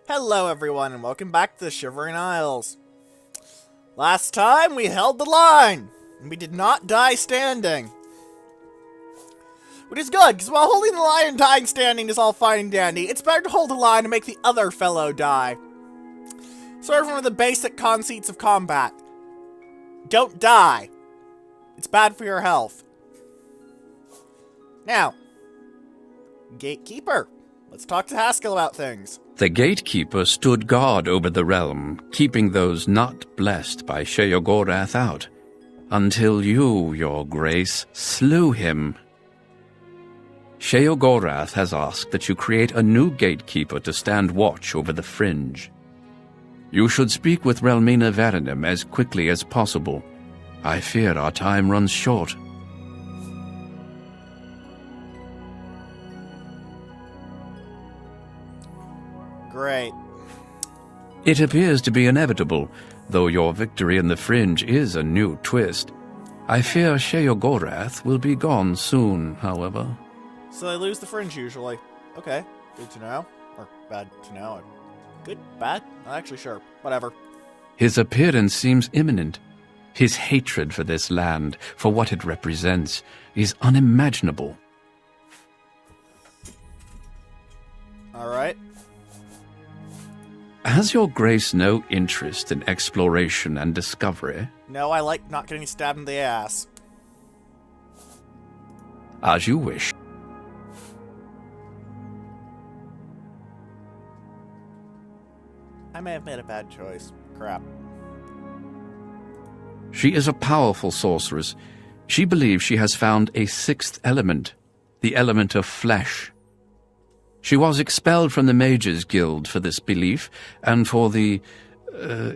Hello everyone and welcome back to the Shivering Isles. Last time we held the line, and we did not die standing. Which is good, because while holding the line and dying standing is all fine and dandy, it's better to hold the line and make the other fellow die. Sort of one of the basic conceits of combat. Don't die. It's bad for your health. Now, Gatekeeper. Let's talk to Haskell about things. The Gatekeeper stood guard over the realm, keeping those not blessed by Sheogorath out, until you, your grace, slew him. Sheogorath has asked that you create a new Gatekeeper to stand watch over the Fringe. You should speak with Relmina Varanim as quickly as possible. I fear our time runs short. Great. It appears to be inevitable, though your victory in the Fringe is a new twist. I fear Sheogorath will be gone soon, however. So they lose the Fringe usually. Okay, good to know. Or bad to know. Good? Bad? Not actually sure. Whatever. His appearance seems imminent. His hatred for this land, for what it represents, is unimaginable. Alright. Has your grace no interest in exploration and discovery? No, I like not getting stabbed in the ass. As you wish. I may have made a bad choice. Crap. She is a powerful sorceress. She believes she has found a sixth element, the element of flesh. She was expelled from the Mages Guild for this belief, and for the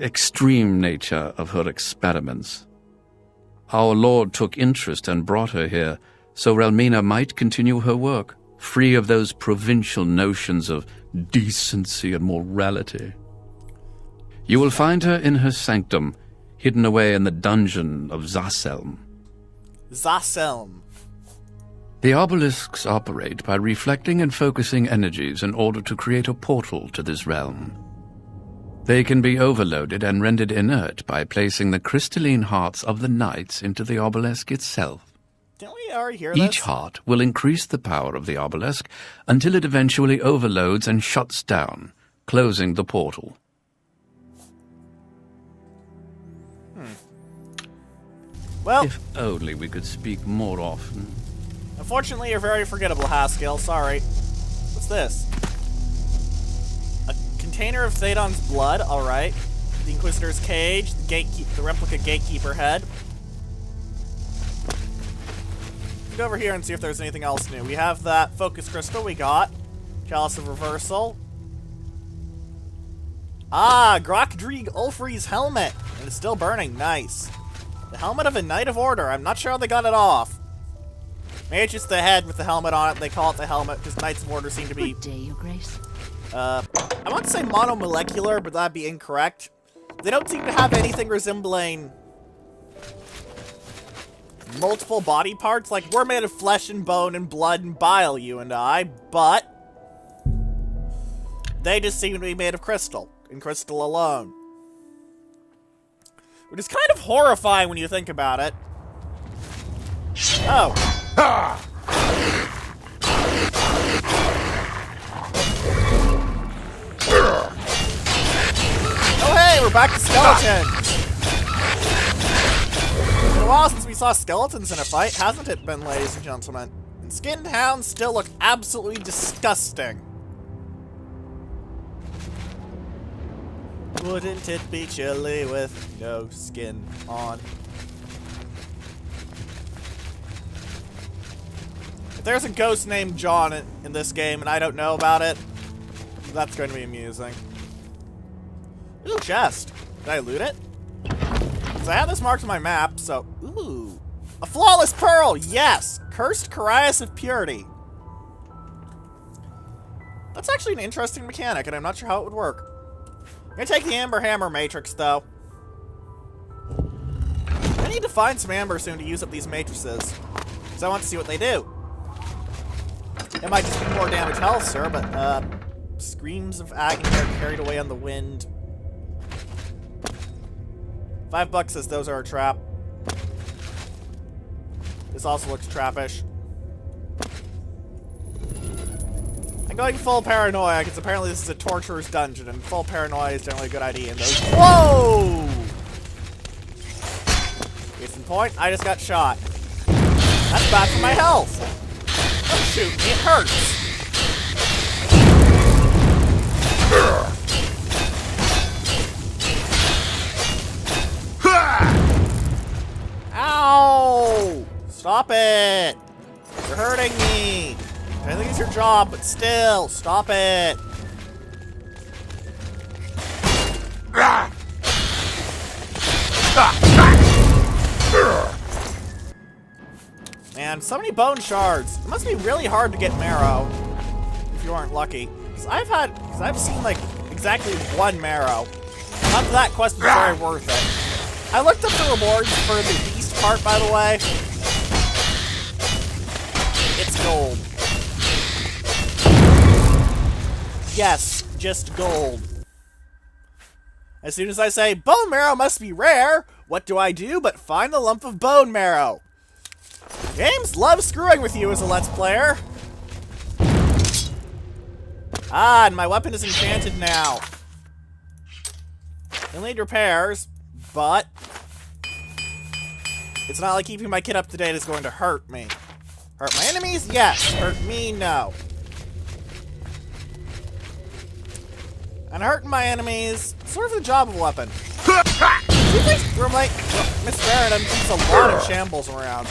extreme nature of her experiments. Our Lord took interest and brought her here, so Relmina might continue her work, free of those provincial notions of decency and morality. You will find her in her sanctum, hidden away in the dungeon of Zaselm. Zaselm. The obelisks operate by reflecting and focusing energies in order to create a portal to this realm. They can be overloaded and rendered inert by placing the crystalline hearts of the knights into the obelisk itself. Didn't we already hear this? Each heart will increase the power of the obelisk until it eventually overloads and shuts down, closing the portal. Well, if only we could speak more often. Unfortunately, you're very forgettable, Haskell. Sorry. What's this? A container of Thadon's blood. Alright. The Inquisitor's cage. The replica Gatekeeper head. Let's go over here and see if there's anything else new. We have that Focus Crystal we got. Chalice of Reversal. Ah! Grokdreeg Ulfri's helmet. And it's still burning. Nice. The helmet of a Knight of Order. I'm not sure how they got it off. Maybe it's just the head with the helmet on it. They call it the helmet because Knights of Order seem to be... Good day, Your Grace. I want to say monomolecular, but that'd be incorrect. They don't seem to have anything resembling multiple body parts. Like, we're made of flesh and bone and blood and bile, you and I, but they just seem to be made of crystal, and crystal alone. Which is kind of horrifying when you think about it. Oh. Oh hey, we're back to skeletons! It's been a while since we saw skeletons in a fight, hasn't it been, ladies and gentlemen? And skinned hounds still look absolutely disgusting. Wouldn't it be chilly with no skin on? If there's a ghost named John in this game and I don't know about it, that's going to be amusing. Ooh, chest. Did I loot it? Because I have this marked on my map, so... Ooh. A flawless pearl! Yes! Cursed Carias of Purity. That's actually an interesting mechanic, and I'm not sure how it would work. I'm gonna take the Amber Hammer Matrix, though. I need to find some amber soon to use up these matrices. Because I want to see what they do. It might just be more damage health, sir, but, Screams of agony are carried away on the wind. $5 says those are a trap. This also looks trappish. I'm going full paranoia, because apparently this is a torturer's dungeon, and full paranoia is generally a good idea in those. Whoa! Case in point, I just got shot. That's bad for my health. Don't shoot me, it hurts. Ow! Stop it! You're hurting me! I think it's your job, but still, stop it! Man, so many bone shards. It must be really hard to get marrow, if you aren't lucky. Because I've seen like exactly 1 marrow. Not that quest is very worth it. I looked up the rewards for the beast part, by the way. It's gold. Yes, just gold. As soon as I say, bone marrow must be rare, what do I do but find a lump of bone marrow? Games love screwing with you as a Let's Player. Ah, and my weapon is enchanted now. You'll need repairs, but it's not like keeping my kit up to date is going to hurt me. Hurt my enemies? Yes. Hurt me? No. And hurting my enemies, sort of the job of a weapon. Roommate, Miss Barrett keeps a lot of shambles around.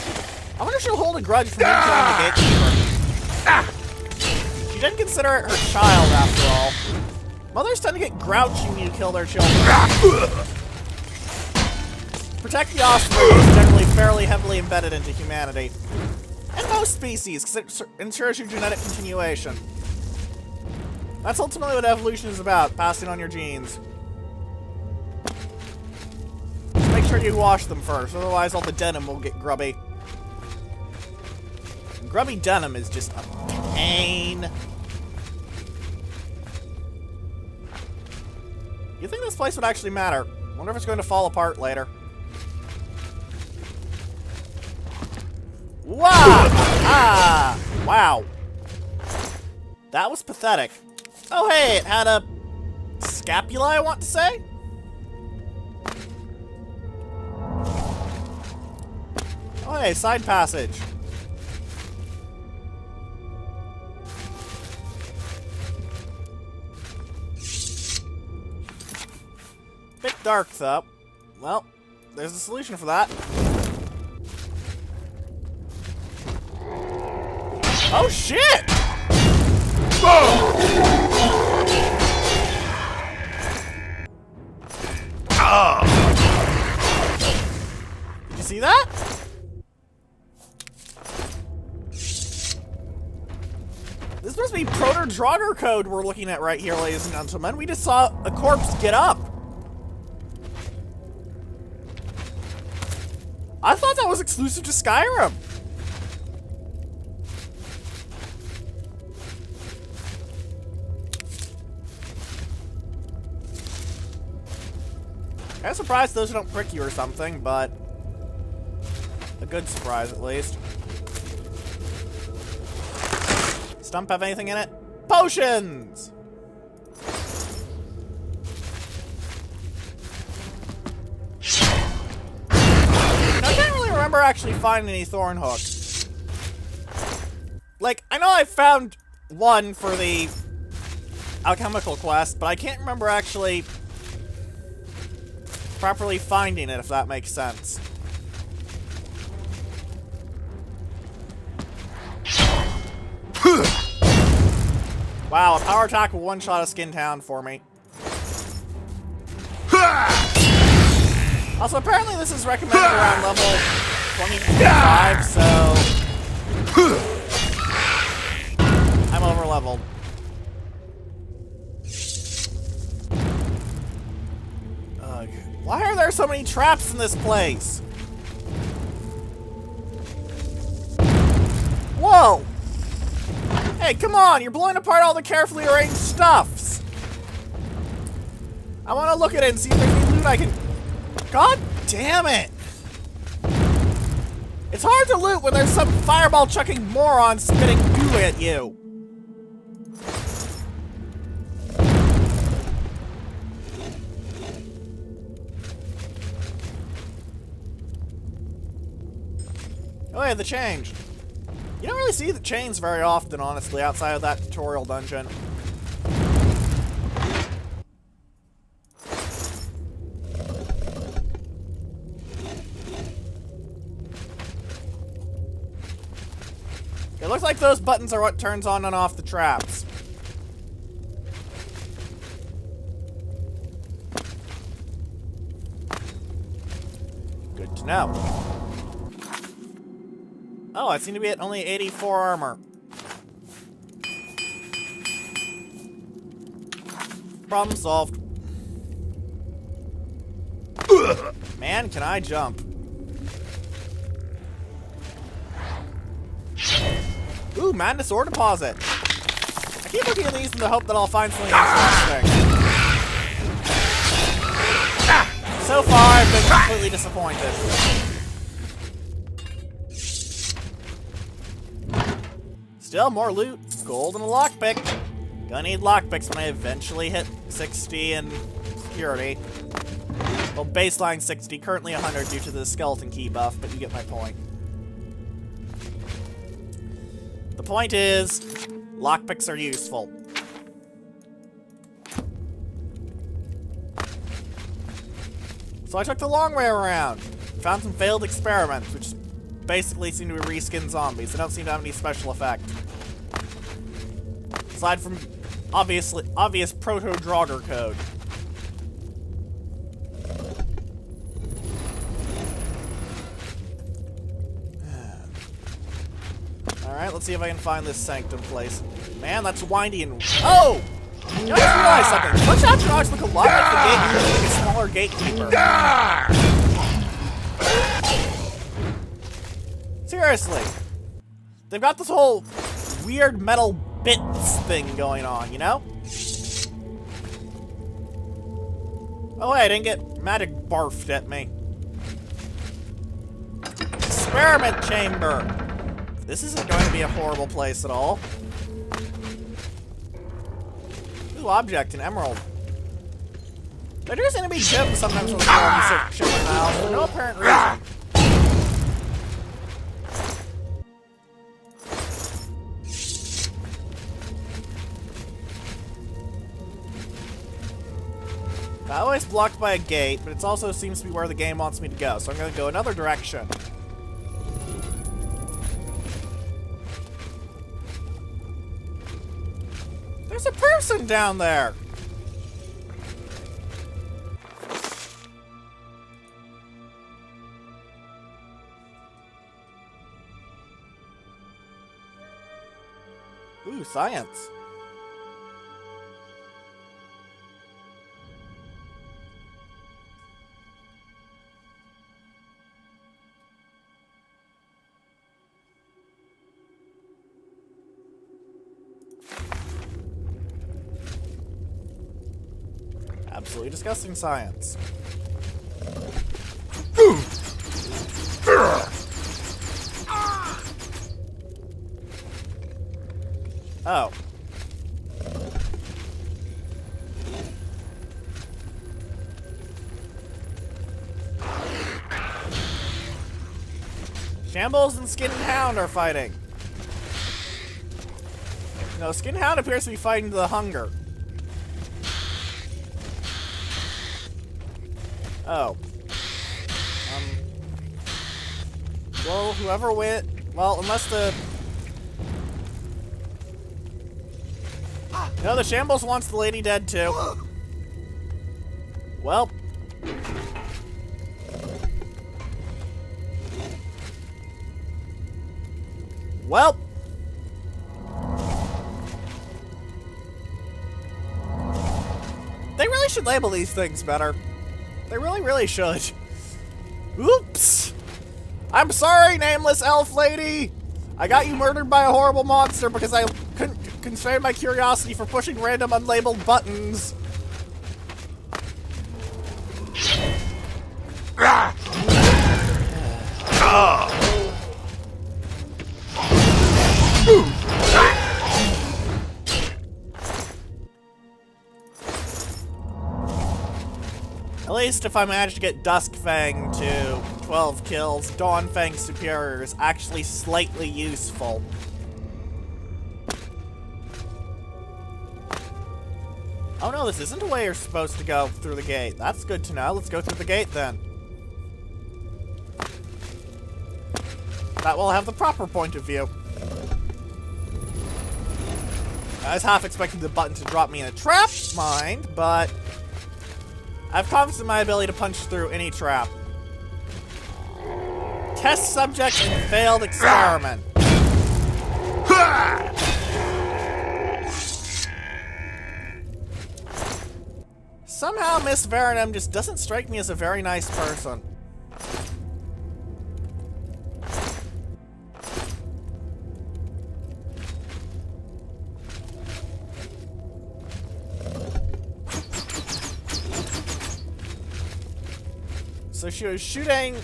I wonder if she'll hold a grudge for me killing the Gatekeeper. She didn't consider it her child, after all. Mothers tend to get grouchy when you kill their children. Protect the offspring is generally fairly heavily embedded into humanity. And most species, because it ensures your genetic continuation. That's ultimately what evolution is about, passing on your genes. Just make sure you wash them first, otherwise all the denim will get grubby. And grubby denim is just a pain. You think this place would actually matter? Wonder if it's going to fall apart later. Wow! Ah! Wow. That was pathetic. Oh hey, it had a scapula, I want to say? Oh hey, side passage. Bit dark though. Well, there's a solution for that. Oh shit! Did you see that? This must be Proto-Draugr code we're looking at right here, ladies and gentlemen. We just saw a corpse get up. I thought that was exclusive to Skyrim. I'm surprised those don't prick you or something, but a good surprise at least. Stump have anything in it? Potions! I can't really remember actually finding any thorn hooks. Like, I know I found one for the alchemical quest, but I can't remember actually properly finding it, if that makes sense. Wow, a power attack will one-shot a skin town for me. Also, apparently this is recommended around level 25, so I'm over-leveled. Why are there so many traps in this place? Whoa! Hey, come on! You're blowing apart all the carefully arranged stuffs! I want to look at it and see if there's any loot I can... God damn it! It's hard to loot when there's some fireball-chucking moron spitting goo at you. Oh yeah, the change. You don't really see the chains very often, honestly, outside of that tutorial dungeon. It looks like those buttons are what turns on and off the traps. Good to know. Oh, I seem to be at only 84 armor. Problem solved. Man, can I jump? Ooh, Madness Ore Deposit. I keep looking at these in the hope that I'll find something interesting. So far, I've been completely disappointed. Still more loot, gold, and a lockpick. Gonna need lockpicks when I eventually hit 60 in security. Well, baseline 60, currently 100 due to the skeleton key buff, but you get my point. The point is, lockpicks are useful. So I took the long way around. Found some failed experiments, which basically seem to be reskin zombies. They don't seem to have any special effect. Aside from obvious proto-Draugr code. Alright, let's see if I can find this sanctum place. Man, that's windy and... Oh! You know, I just realized something. Those astronauts look a lot like the Gatekeeper, like a smaller Gatekeeper. Seriously. They've got this whole weird metal bitz thing going on, you know? Oh, hey, I didn't get magic barfed at me. Experiment chamber. This isn't going to be a horrible place at all. Ooh, object, an emerald. There do seem to be gems sometimes when the world ship in the house for no apparent reason. I always blocked by a gate, but it also seems to be where the game wants me to go, so I'm going to go another direction. There's a person down there! Ooh, science. Absolutely disgusting science. Oh. Shambles and Skin Hound are fighting. No, Skin Hound appears to be fighting the hunger. Oh. Well, whoever went... Well, unless the... No, the Shambles wants the lady dead, too. Well. Well. They really should label these things better. They really, really should. Oops! I'm sorry, nameless elf lady! I got you murdered by a horrible monster because I couldn't constrain my curiosity for pushing random unlabeled buttons. At least if I manage to get Duskfang to 12 kills, Dawnfang Superior is actually slightly useful. Oh no, this isn't a way you're supposed to go through the gate. That's good to know. Let's go through the gate then. That will have the proper point of view. I was half expecting the button to drop me in a trap, mind, but I have confidence in my ability to punch through any trap. Test subject in failed experiment. Somehow Miss Verenum just doesn't strike me as a very nice person. So she was shooting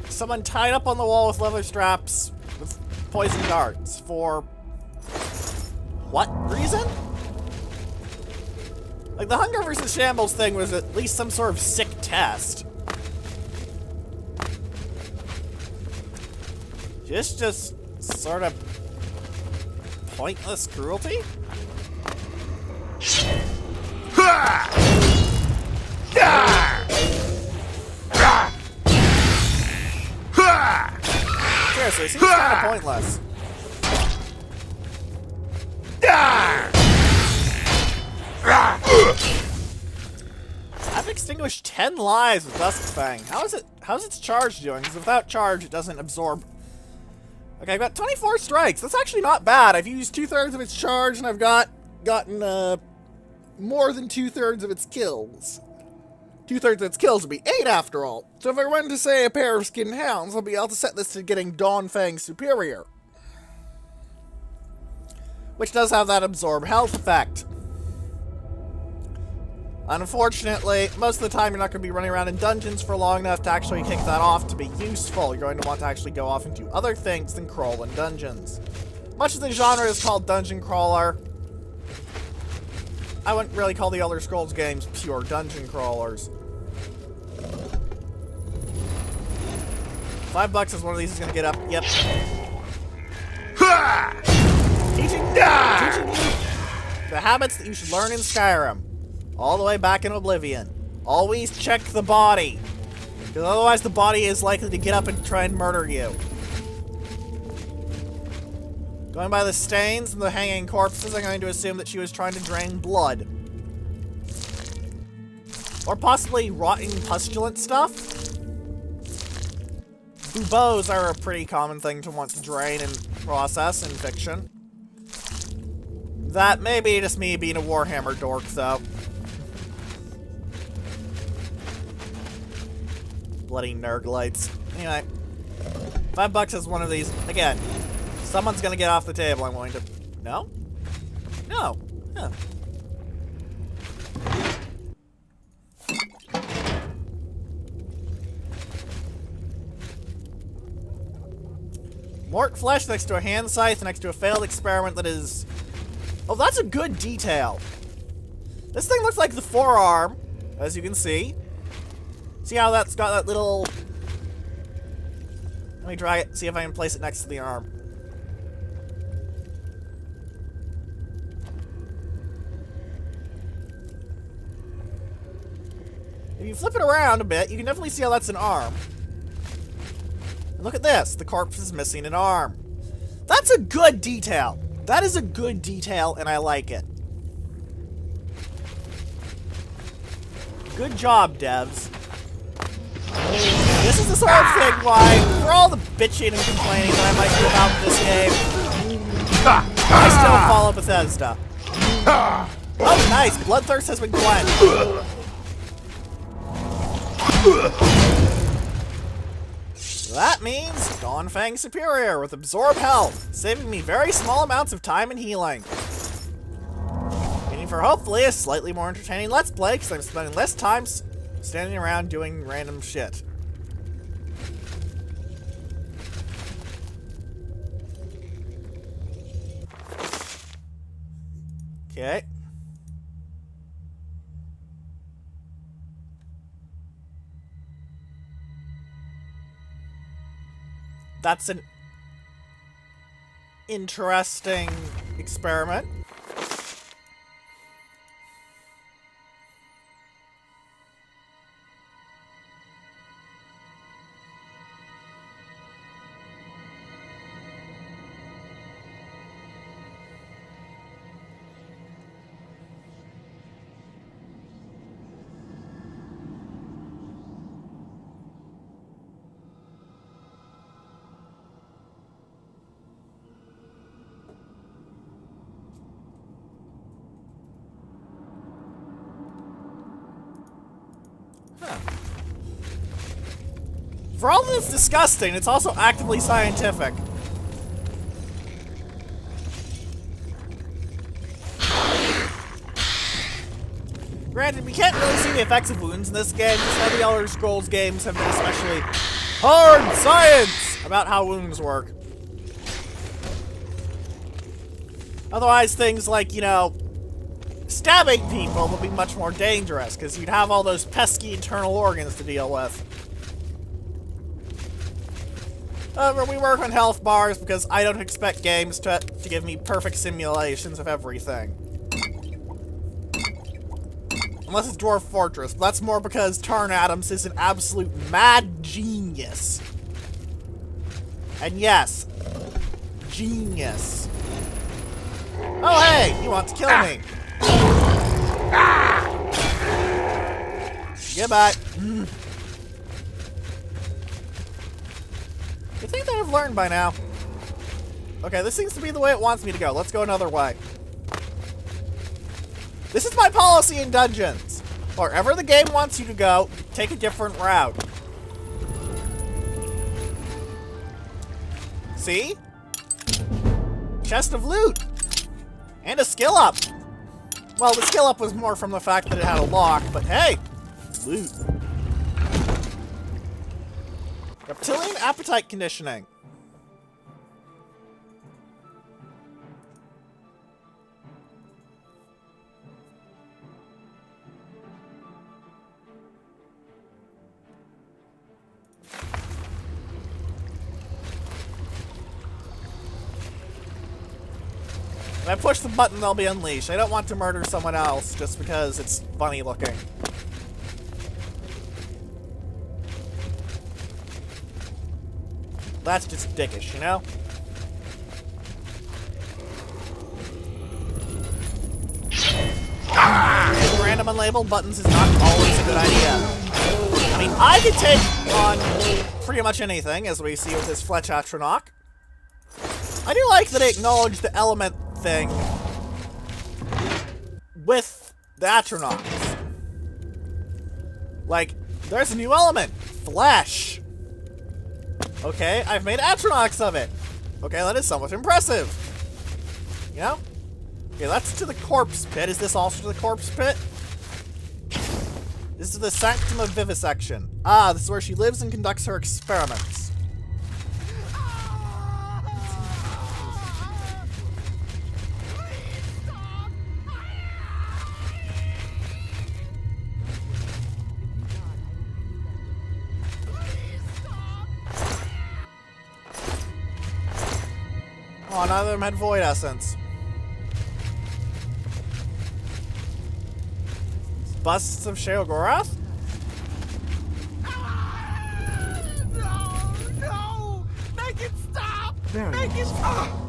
someone tied up on the wall with leather straps with poison darts for what reason? Like, the Hunger versus Shambles thing was at least some sort of sick test. Just sort of pointless cruelty? Seriously, it seems kind of pointless. I've extinguished 10 lives with Duskfang. How's its charge doing? Because without charge, it doesn't absorb. Okay, I've got 24 strikes. That's actually not bad. I've used 2/3 of its charge, and I've gotten more than 2/3 of its kills. 2/3 of its kills would be 8 after all. So if I run to, say, a pair of skinned hounds, I'll be able to set this to getting Dawnfang Superior. Which does have that absorb health effect. Unfortunately, most of the time you're not going to be running around in dungeons for long enough to actually kick that off to be useful. You're going to want to actually go off and do other things than crawl in dungeons. Much of the genre is called dungeon crawler. I wouldn't really call the Elder Scrolls games pure dungeon crawlers. $5 is one of these is going to get up. Yep. Teaching you the habits that you should learn in Skyrim. All the way back in Oblivion. Always check the body. Because otherwise the body is likely to get up and try and murder you. Going by the stains and the hanging corpses, I'm going to assume that she was trying to drain blood. Or possibly rotting pustulant stuff? Buboes are a pretty common thing to want to drain and process in fiction. That may be just me being a Warhammer dork, though. Bloody Nurglites. Anyway, $5 is one of these. Again, someone's gonna get off the table. I'm going to. No? No. Huh. Mork flesh next to a hand scythe next to a failed experiment that is. Oh, that's a good detail. This thing looks like the forearm, as you can see. See how that's got that little... Let me try it, see if I can place it next to the arm. If you flip it around a bit, you can definitely see how that's an arm. And look at this, the corpse is missing an arm. That's a good detail. That is a good detail, and I like it. Good job, devs. This is the sort of thing why, for all the bitching and complaining that I might do about this game, I still follow Bethesda. Oh, nice! Bloodthirst has been quenched. That means Dawnfang Superior with Absorb Health, saving me very small amounts of time and healing. Meaning for hopefully a slightly more entertaining Let's Play, because I'm spending less time standing around doing random shit. Okay. That's an interesting experiment. For all this disgusting, it's also actively scientific. Granted, we can't really see the effects of wounds in this game, because some of the Elder Scrolls games have been especially hard science about how wounds work. Otherwise, things like, you know, stabbing people would be much more dangerous, because you'd have all those pesky internal organs to deal with. However, we work on health bars because I don't expect games to give me perfect simulations of everything. Unless it's Dwarf Fortress, but that's more because Tarn Adams is an absolute mad genius. And yes, genius. Oh hey, you want to kill me. Goodbye. I think that I've learned by now. Okay, this seems to be the way it wants me to go. Let's go another way. This is my policy in dungeons. Wherever the game wants you to go, take a different route. See? Chest of loot. And a skill up. Well, the skill up was more from the fact that it had a lock, but hey, loot. Reptilian appetite conditioning. When I push the button, they'll be unleashed. I don't want to murder someone else just because it's funny looking. That's just dickish, you know? Hitting random unlabeled buttons is not always a good idea. I mean, I could take on pretty much anything, as we see with this Fletch Atronach. I do like that it acknowledged the element thing with the Atronachs. Like, there's a new element. Flesh. Okay, I've made Atronachs of it. Okay, that is somewhat impressive. You know? Okay, that's to the corpse pit. Is this also to the corpse pit? This is the Sanctum of Vivisection. Ah, this is where she lives and conducts her experiments. Oh, none of them had Void Essence. Busts of Sheogorath? No! Make it stop! Make it stop!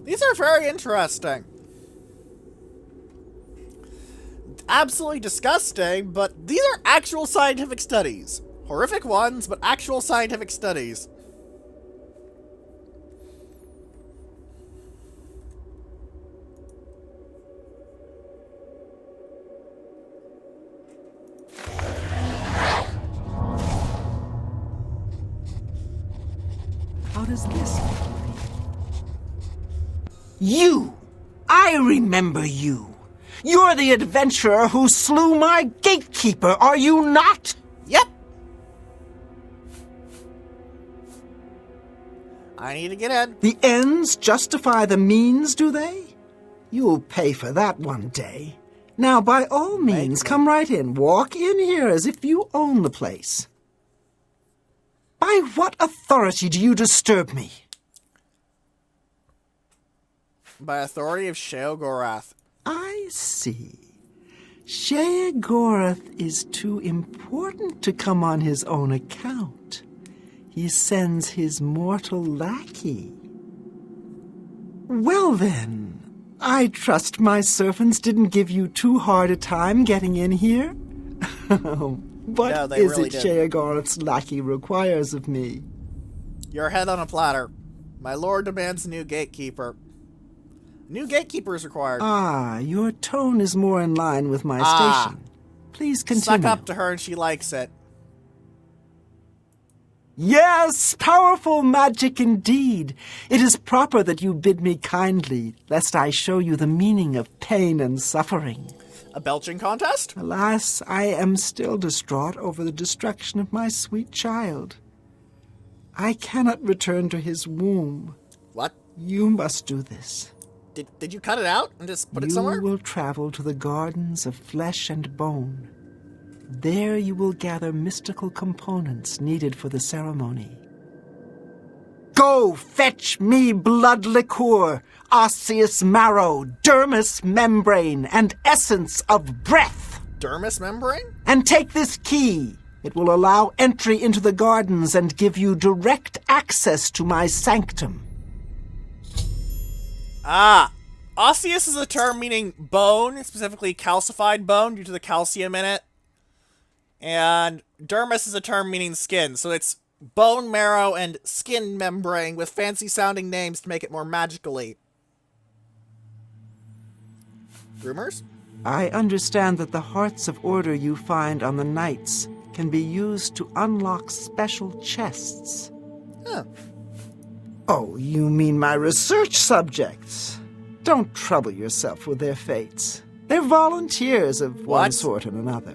These are very interesting. Absolutely disgusting, but these are actual scientific studies. Horrific ones, but actual scientific studies. How does this make you feel? You! I remember you! You're the adventurer who slew my gatekeeper, are you not? Yep. I need to get in. The ends justify the means, do they? You'll pay for that one day. Now, by all means, come right in. Walk in here as if you own the place. By what authority do you disturb me? By authority of Sheogorath. I see. Sheogorath is too important to come on his own account. He sends his mortal lackey. Well then, I trust my servants didn't give you too hard a time getting in here? What No, they is really it didn't. Sheogorath's lackey requires of me? Your head on a platter. My lord demands a new gatekeeper. New gatekeeper is required. Ah, your tone is more in line with my station. Please continue. Suck up to her and she likes it. Yes, powerful magic indeed. It is proper that you bid me kindly, lest I show you the meaning of pain and suffering. A belching contest? Alas, I am still distraught over the destruction of my sweet child. I cannot return to his womb. What? You must do this. Did you cut it out and just put it somewhere? You will travel to the gardens of flesh and bone. There you will gather mystical components needed for the ceremony. Go fetch me blood liqueur, osseous marrow, dermis membrane, and essence of breath. Dermis membrane? And take this key. It will allow entry into the gardens and give you direct access to my sanctum. Ah. Osseous is a term meaning bone, specifically calcified bone due to the calcium in it. And dermis is a term meaning skin, so it's bone marrow and skin membrane with fancy sounding names to make it more magically. Rumors? I understand that the hearts of order you find on the knights can be used to unlock special chests. Huh. Oh, you mean my research subjects? Don't trouble yourself with their fates. They're volunteers of one What? sort and another.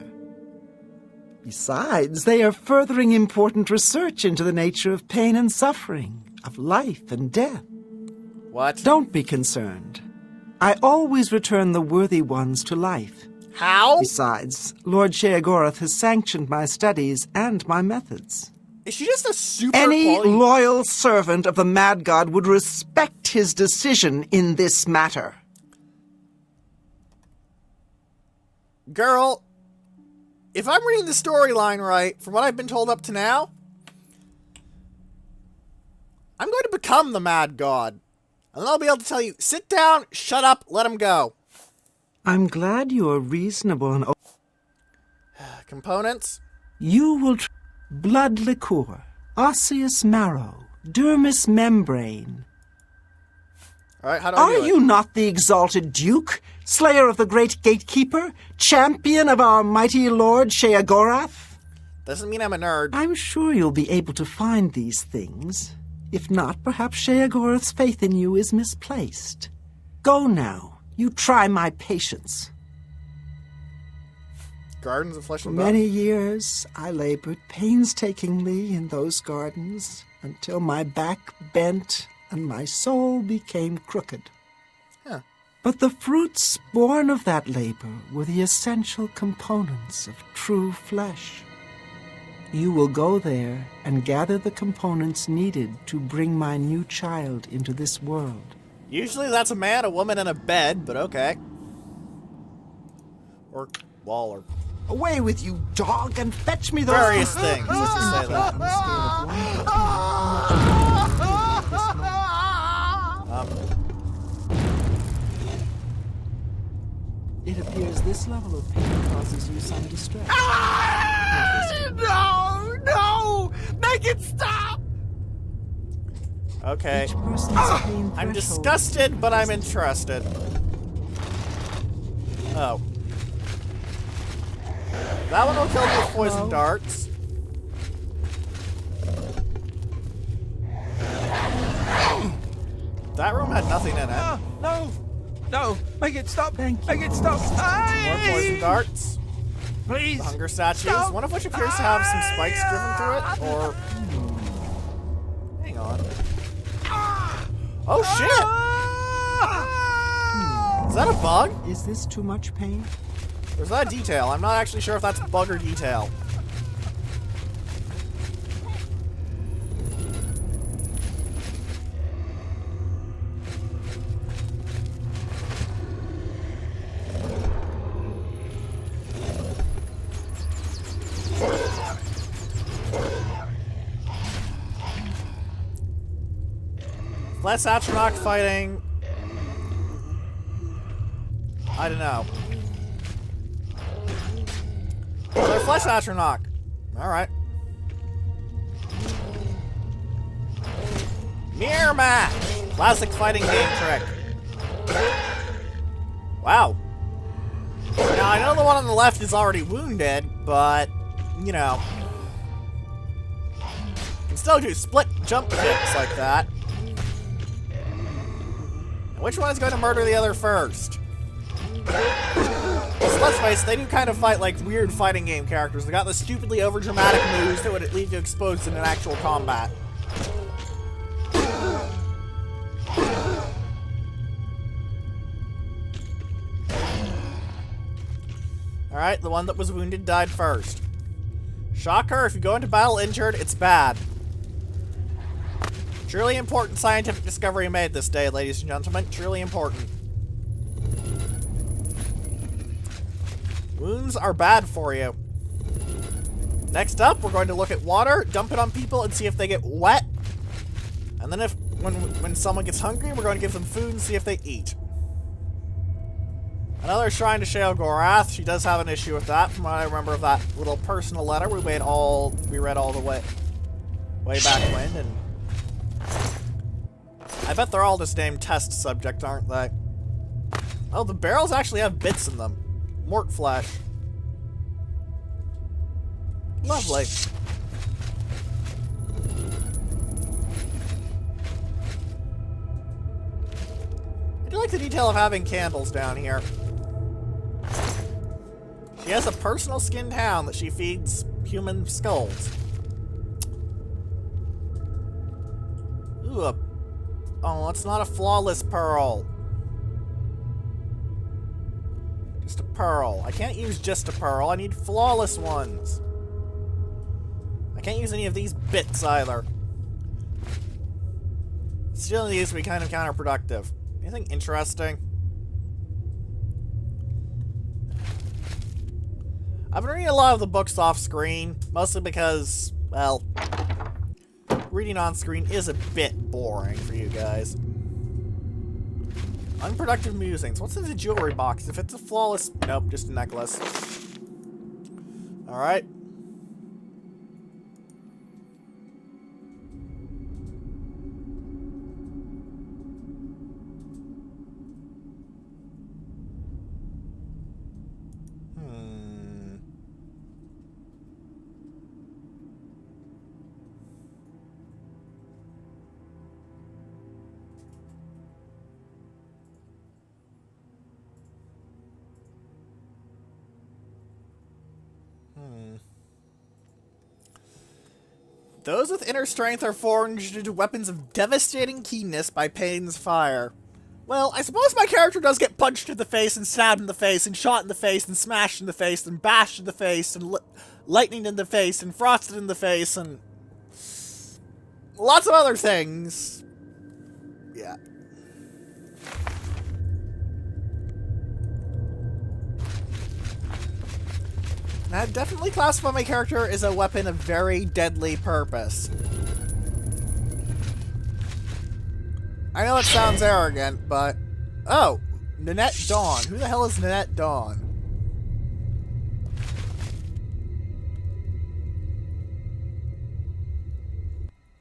Besides, they are furthering important research into the nature of pain and suffering, of life and death. What? Don't be concerned. I always return the worthy ones to life. How? Besides, Lord Sheogorath has sanctioned my studies and my methods. Is she just a super Any quality... loyal servant of the Mad God would respect his decision in this matter. Girl, if I'm reading the storyline right, from what I've been told up to now, I'm going to become the Mad God. And then I'll be able to tell you, sit down, shut up, let him go. I'm glad you are reasonable and... Components? You will... blood liqueur, osseous marrow, dermis membrane. Alright, how do I do Are it? you not the exalted Duke, slayer of the great Gatekeeper, champion of our mighty Lord Sheogorath? Doesn't mean I'm a nerd. I'm sure you'll be able to find these things. If not, perhaps Sheogorath's faith in you is misplaced. Go now. You try my patience. Gardens of Flesh For and Bone. many years, I labored painstakingly in those gardens until my back bent and my soul became crooked. Huh. But the fruits born of that labor were the essential components of true flesh. You will go there and gather the components needed to bring my new child into this world. Usually that's a man, a woman, and a bed, but okay. Or wall, or Away with you, dog, and fetch me those... various things, let's just say that. On a scale of 1 to 10, It appears this level of pain causes you some distress. No! No! Make it stop! Okay. Each person's pain I'm threshold disgusted, but I'm interested. Oh. That one will kill me with poison darts. That room had nothing in it. No! No! Make it stop! Thank you. Make it stop! More poison darts. Please! The hunger statues, Stop. one of which appears to have some spikes driven through it, or... Hang on. Oh shit! Is that a bug? Is this too much pain? Or is that a detail? I'm not actually sure if that's bug or detail. Less Atronach fighting... I don't know. Oh, they're Flesh Atronach. Alright. Mirror match! Classic fighting game trick. Wow. Now, I know the one on the left is already wounded, but, you know. You can still do split jump kicks like that. Which one is going to murder the other first? Let's face it, they do kind of fight like weird fighting game characters. They got the stupidly overdramatic moves that would leave you exposed in an actual combat. Alright, the one that was wounded died first. Shocker, if you go into battle injured, it's bad. Truly important scientific discovery made this day, ladies and gentlemen. Truly important. Wounds are bad for you. Next up, we're going to look at water, dump it on people, and see if they get wet. And then when someone gets hungry, we're going to give them food and see if they eat. Another shrine to Sheol-Gorath. She does have an issue with that, from what I remember of that little personal letter we read all the way back when, and I bet they're all just named test subject, aren't they? Oh, the barrels actually have bits in them. Mort flesh. Lovely. I do like the detail of having candles down here. She has a personal skinned hound that she feeds human skulls. Ooh, oh, it's not a flawless pearl. Just a pearl. I can't use just a pearl. I need flawless ones. I can't use any of these bits either. Stealing these would be kind of counterproductive. Anything interesting? I've been reading a lot of the books off screen, mostly because, well, reading on screen is a bit boring for you guys. Unproductive musings. What's in the jewelry box? If it's a flawless... Nope, just a necklace. Alright. Those with inner strength are forged into weapons of devastating keenness by Pain's fire. Well, I suppose my character does get punched in the face and stabbed in the face and shot in the face and smashed in the face and bashed in the face and lightninged in the face and frosted in the face and lots of other things. Yeah. And I'd definitely classify my character as a weapon of very deadly purpose. I know it sounds arrogant, but... Oh, Nanette Dawn. Who the hell is Nanette Dawn?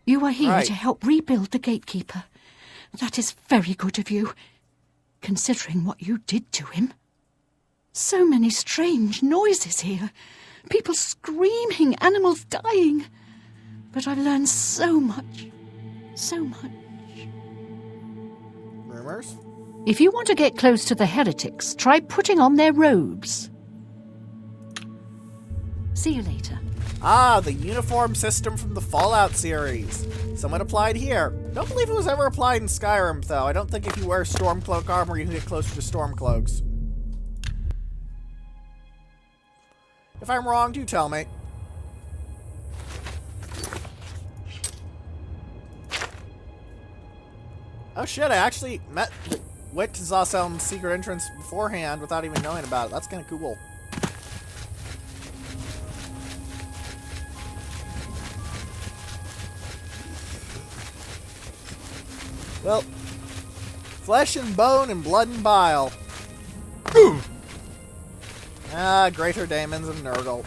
You are here Right. to help rebuild the Gatekeeper. That is very good of you, considering what you did to him. So many strange noises here. People screaming, animals dying. But I've learned so much. So much. Rumors? If you want to get close to the heretics, try putting on their robes. See you later. Ah, the uniform system from the Fallout series. Somewhat applied here. Don't believe it was ever applied in Skyrim, though. I don't think if you wear Stormcloak armor, you can get closer to Stormcloaks. If I'm wrong, do tell me. Oh shit, I actually went to Zoselm's secret entrance beforehand without even knowing about it. That's kind of cool. Well, flesh and bone and blood and bile. Ah, greater daemons and Nurgle.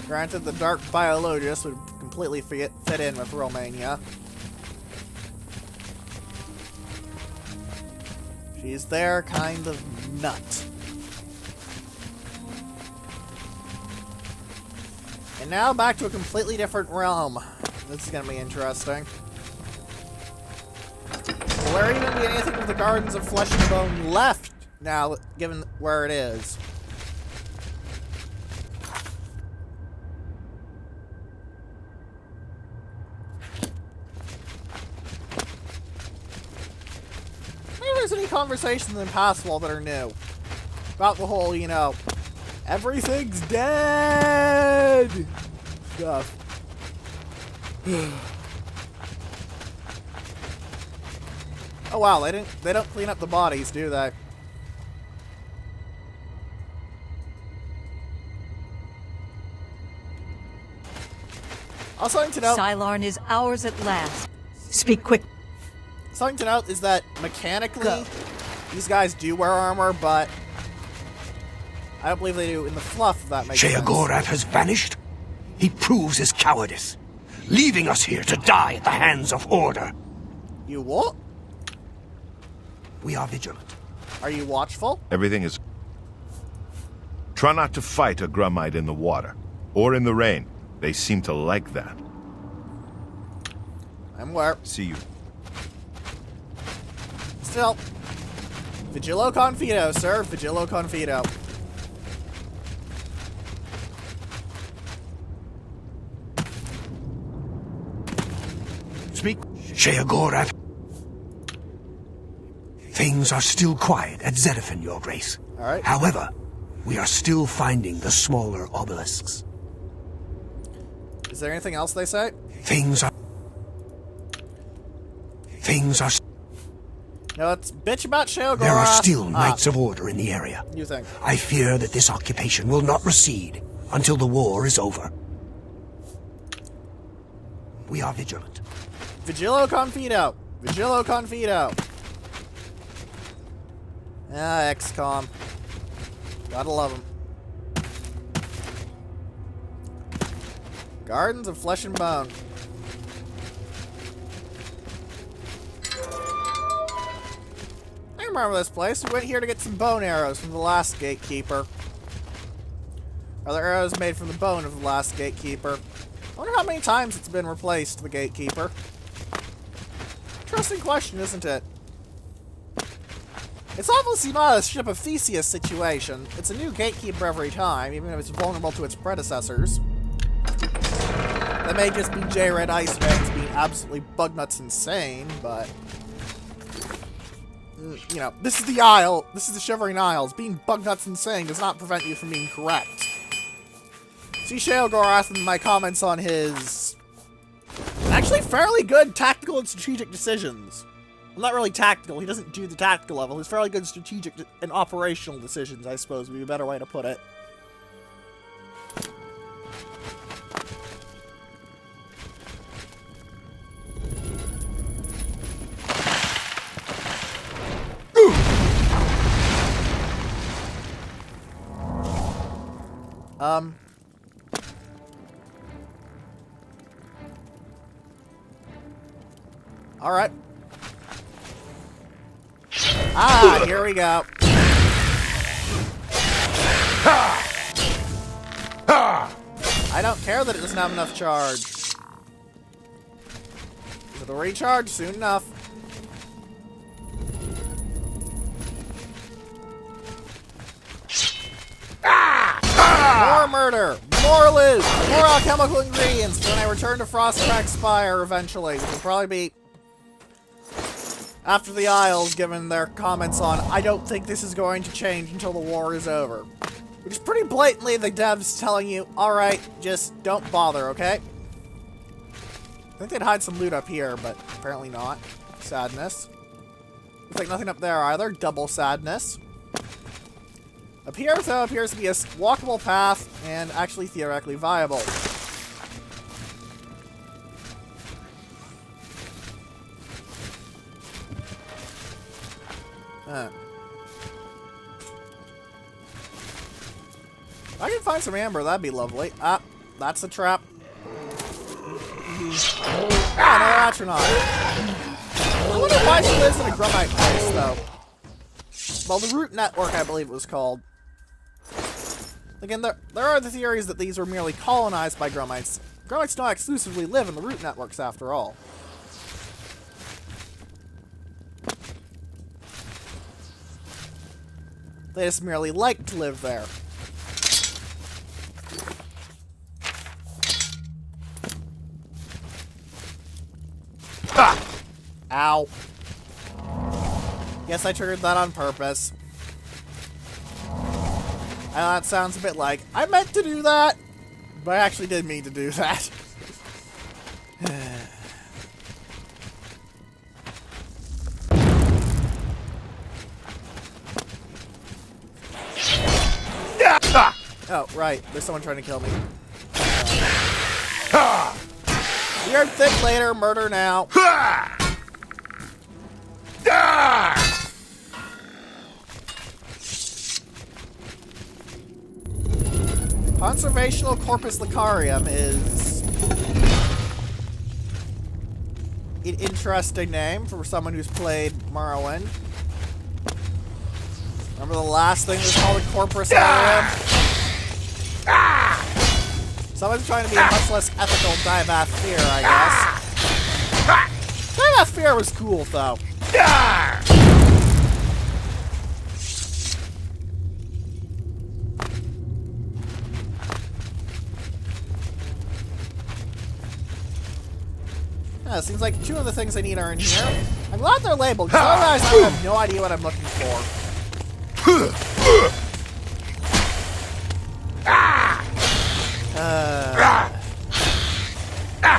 Granted, the Dark Biologist would completely fit in with Romania. She's their kind of nut. And now back to a completely different realm. This is going to be interesting. Will there even be anything of the Gardens of Flesh and Bone left now, given where it is? Maybe there's any conversations in Passwall that are new. About the whole, you know, everything's dead stuff. Oh wow, they don't clean up the bodies, do they? Also, something to note. Cylorn is ours at last. Speak quick. Something to note is that mechanically, these guys do wear armor, but I don't believe they do in the fluff, if that makes sense. Sheogorath has vanished. He proves his cowardice, leaving us here to die at the hands of Order. You what? We are vigilant. Are you watchful? Everything is... Try not to fight a Grummite in the water, or in the rain. They seem to like that. I'm aware. See you. Still. Vigilo Confido, sir. Vigilo Confido. Speak. Sheogorath. Things are still quiet at Zedifin, Your Grace. All right. However, we are still finding the smaller obelisks. Is there anything else they say? Things are... No, let's bitch about Sheogorath. There are still Knights of Order in the area. You think? I fear that this occupation will not recede until the war is over. We are vigilant. Vigilo Confido. Vigilo Confido. Ah, XCOM. Gotta love him. Gardens of Flesh and Bone. I remember this place. We went here to get some bone arrows from the last Gatekeeper. Other arrows made from the bone of the last Gatekeeper. I wonder how many times it's been replaced, the Gatekeeper. Interesting question, isn't it? It's obviously not a Ship of Theseus situation. It's a new Gatekeeper every time, even if it's vulnerable to its predecessors. That may just be J-Red Ice Veins being absolutely bugnuts insane, but... You know, this is the Isle. This is the Shivering Isles. Being bugnuts insane does not prevent you from being correct. See Sheogorath in my comments on his... actually fairly good tactical and strategic decisions. Well, not really tactical. He doesn't do the tactical level. He's fairly good strategic and operational decisions, I suppose would be a better way to put it. Alright. Ah, here we go. I don't care that it doesn't have enough charge. It'll recharge soon enough. More murder! More loot! More alchemical ingredients when I return to Frostcrack Spire eventually, which will probably be after the Isles, given their comments on, I don't think this is going to change until the war is over. Which is pretty blatantly the devs telling you, alright, just don't bother, okay? I think they'd hide some loot up here, but apparently not. Sadness. Looks like nothing up there either. Double sadness. Up here, though, appears to be a walkable path and actually theoretically viable. If I can find some amber, that'd be lovely. Ah, that's a trap. Ah, another astronaut. I wonder why she lives in a Grummite place, though. Well, the root network, I believe it was called. Again, there are the theories that these were merely colonized by Grummites. Grummites don't exclusively live in the root networks, after all. They just merely like to live there. Ah! Ow. Guess I triggered that on purpose. That sounds a bit like, I meant to do that, but I actually did mean to do that. Oh, right. There's someone trying to kill me. Weird thick later, murder now. Conservational Corpus Licarium is an interesting name for someone who's played Morrowind. Remember the last thing was called a Corpus area? Someone's trying to be a much less ethical Diabath Fear, I guess. Diabath Fear was cool, though. Yeah, seems like two of the things I need are in here. I'm glad they're labeled, because otherwise I would have no idea what I'm looking for.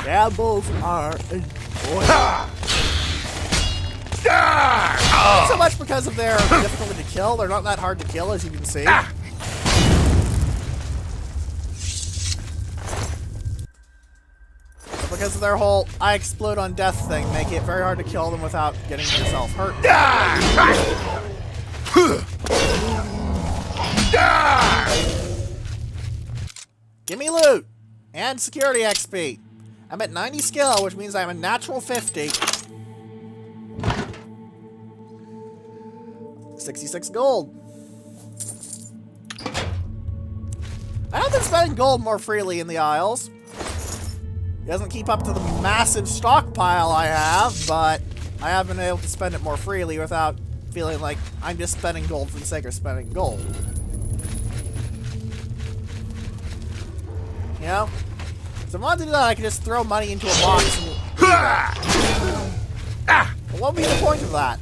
Gambles are enjoyable. Not so much because of their difficulty to kill. They're not that hard to kill, as you can see. But because of their whole I explode on death thing, make it very hard to kill them without getting yourself hurt. Give me loot! And security XP. I'm at 90 skill, which means I'm a natural 50. 66 gold. I have been spending gold more freely in the Isles. It doesn't keep up to the massive stockpile I have, but I have been able to spend it more freely without feeling like I'm just spending gold for the sake of spending gold. You know? So if I wanted to do that, I could just throw money into a box and but what would be the point of that?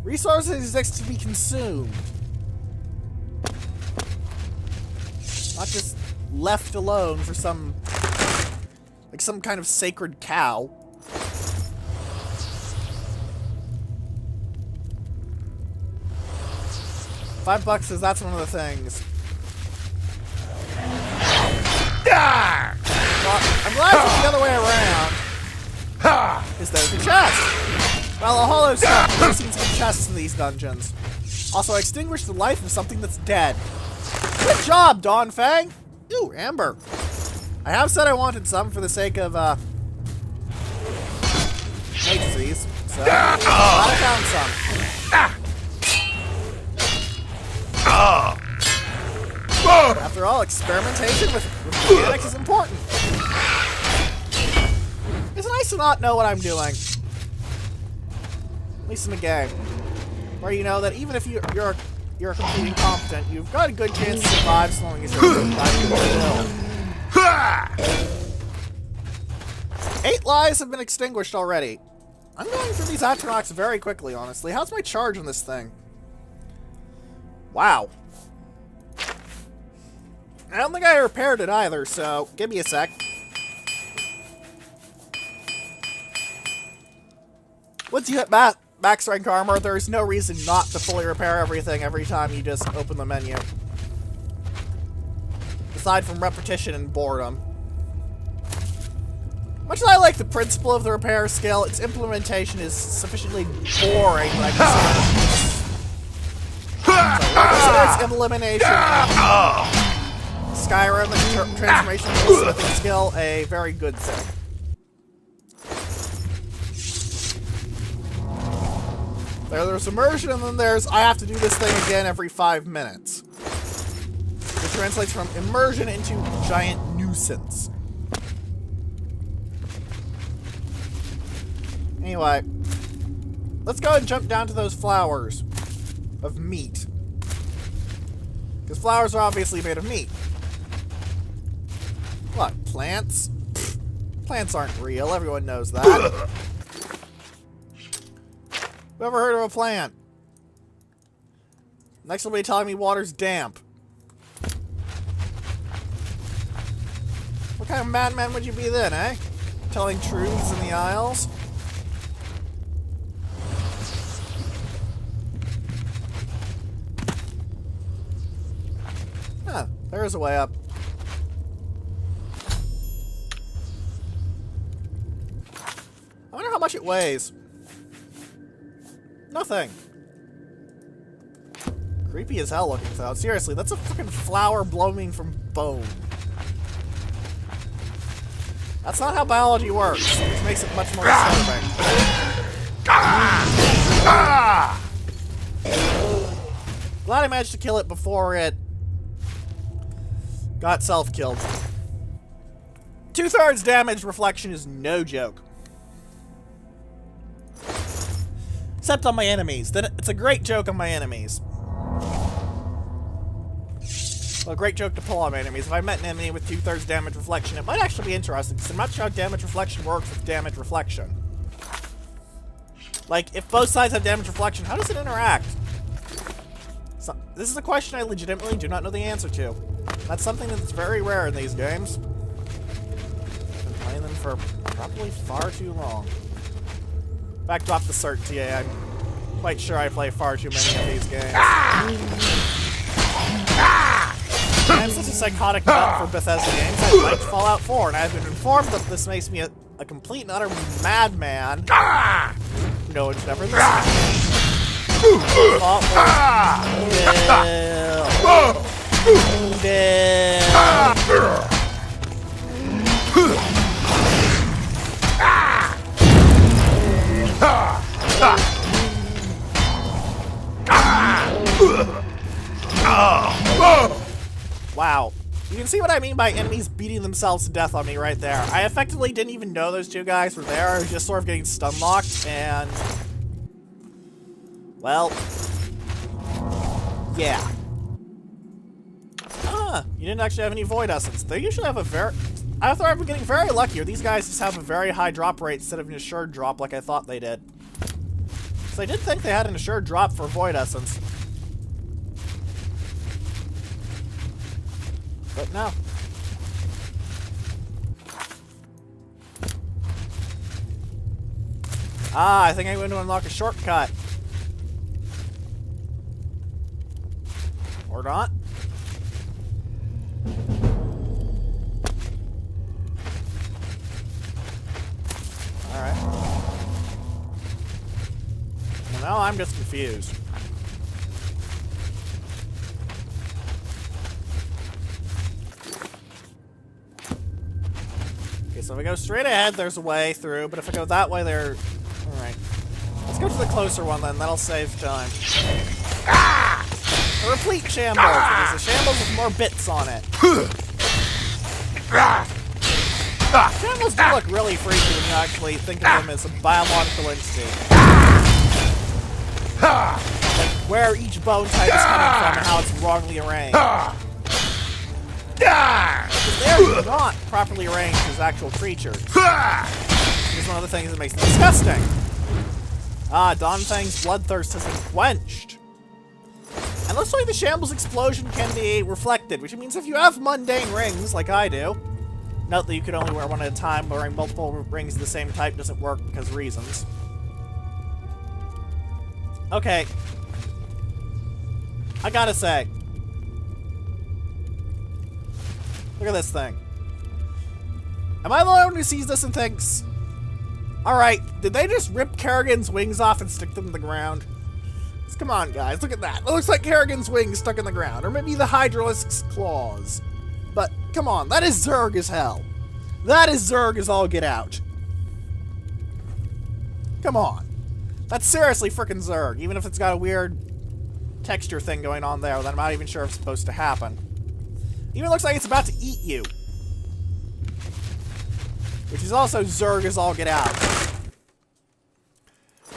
Resources exist to be consumed. Not just left alone for some kind of sacred cow. $5 says that's one of the things. Well, I'm glad it's the other way around. Is there's the chest. Well, a hollow stuff. We've seen some chests in these dungeons. Also, I extinguished the life of something that's dead. Good job, Dawnfang! Ooh, amber. I have said I wanted some for the sake of, disease, so I found some. After all, experimentation with mechanics is important. It's nice to not know what I'm doing. At least in a game. Where you know that even if you're completely incompetent, you've got a good chance to survive so long as you're surviving. 8 lives have been extinguished already. I'm going through these Atronachs very quickly, honestly. How's my charge on this thing? Wow. I don't think I repaired it either, so give me a sec. Once you hit max rank armor, there's no reason not to fully repair everything every time you just open the menu. Aside from repetition and boredom. Much as I like the principle of the repair skill, its implementation is sufficiently boring that I consider its elimination Skyrim and transformation smithing skill a very good thing. There's immersion, and then there's I have to do this thing again every 5 minutes. Which translates from immersion into giant nuisance. Anyway, let's go and jump down to those flowers of meat. Because flowers are obviously made of meat. What, plants? Pfft, plants aren't real, everyone knows that. Who ever heard of a plant? Next will be telling me water's damp. What kind of madman would you be then, eh? Telling truths in the aisles? Huh, there's a way up. I wonder how much it weighs. Nothing. Creepy as hell looking though. Seriously, that's a fucking flower blooming from bone. That's not how biology works, which makes it much more disturbing. Glad I managed to kill it before it got self-killed. 2/3 damage reflection is no joke. Except on my enemies. Then it's a great joke on my enemies. Well, a great joke to pull on my enemies. If I met an enemy with 2/3 damage reflection, it might actually be interesting, because I'm not sure how damage reflection works with damage reflection. Like, if both sides have damage reflection, how does it interact? So, this is a question I legitimately do not know the answer to. That's something that's very rare in these games. I've been playing them for probably far too long. Backdrop the certainty, I'm quite sure I play far too many of these games. I'm such a psychotic nut for Bethesda games. I liked Fallout 4, and I've been informed that this makes me a complete and utter madman. No one should ever listen. Wow. You can see what I mean by enemies beating themselves to death on me right there. I effectively didn't even know those two guys were there. I was just sort of getting stun-locked, and... well... yeah. Ah, you didn't actually have any Void Essence. They usually have a very... I thought I've been getting very lucky, or these guys just have a very high drop rate instead of an assured drop like I thought they did. So I did think they had an assured drop for Void Essence. But no. Ah, I think I'm going to unlock a shortcut. Or not. Alright. Well, now I'm just confused. So if I go straight ahead, there's a way through, but if I go that way, there... Alright. Let's go to the closer one then, that'll save time. Ah! A replete shambles, which is a shambles with more bits on it. Shambles do look really freaky when you actually think of them as a biological entity. Like where each bone type is coming from and how it's wrongly arranged. Because they're not properly arranged as actual creatures. Here's one of the things that makes them disgusting. Ah, Donfang's bloodthirst has been quenched. And looks like the Shambles explosion can be reflected, which means if you have mundane rings, like I do, note that you can only wear one at a time, but wearing multiple rings of the same type doesn't work because of reasons. Okay. I gotta say. Look at this thing. Am I the one who sees this and thinks, alright, did they just rip Kerrigan's wings off and stick them in the ground? Just, come on, guys, look at that. It looks like Kerrigan's wings stuck in the ground. Or maybe the Hydralisk's claws. But, come on, that is Zerg as hell. That is Zerg as all get out. Come on. That's seriously frickin' Zerg, even if it's got a weird texture thing going on there that I'm not even sure if it's supposed to happen. Even looks like it's about to eat you. Which is also Zerg as all get out.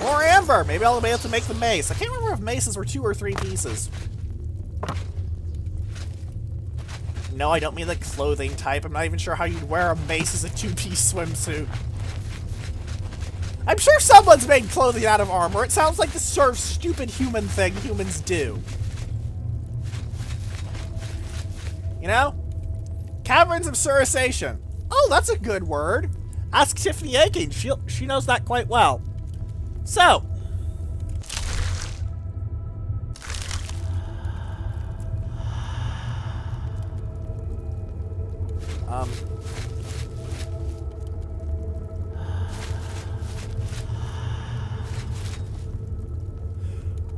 More amber! Maybe I'll be able to make the mace. I can't remember if maces were 2 or 3 pieces. No, I don't mean the clothing type. I'm not even sure how you'd wear a mace as a 2-piece swimsuit. I'm sure someone's made clothing out of armor. It sounds like the sort of stupid human thing humans do. You know? Caverns of Surisation. Oh, that's a good word. Ask Tiffany Aiken. She knows that quite well. So.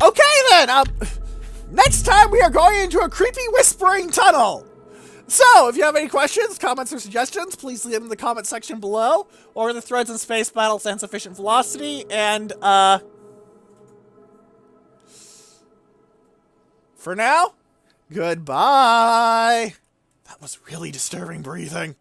Okay then, next time we are going into a creepy whispering tunnel. So, if you have any questions, comments, or suggestions, please leave them in the comment section below, or in the threads on Space Battles and Sufficient Velocity, and, for now, goodbye. That was really disturbing breathing.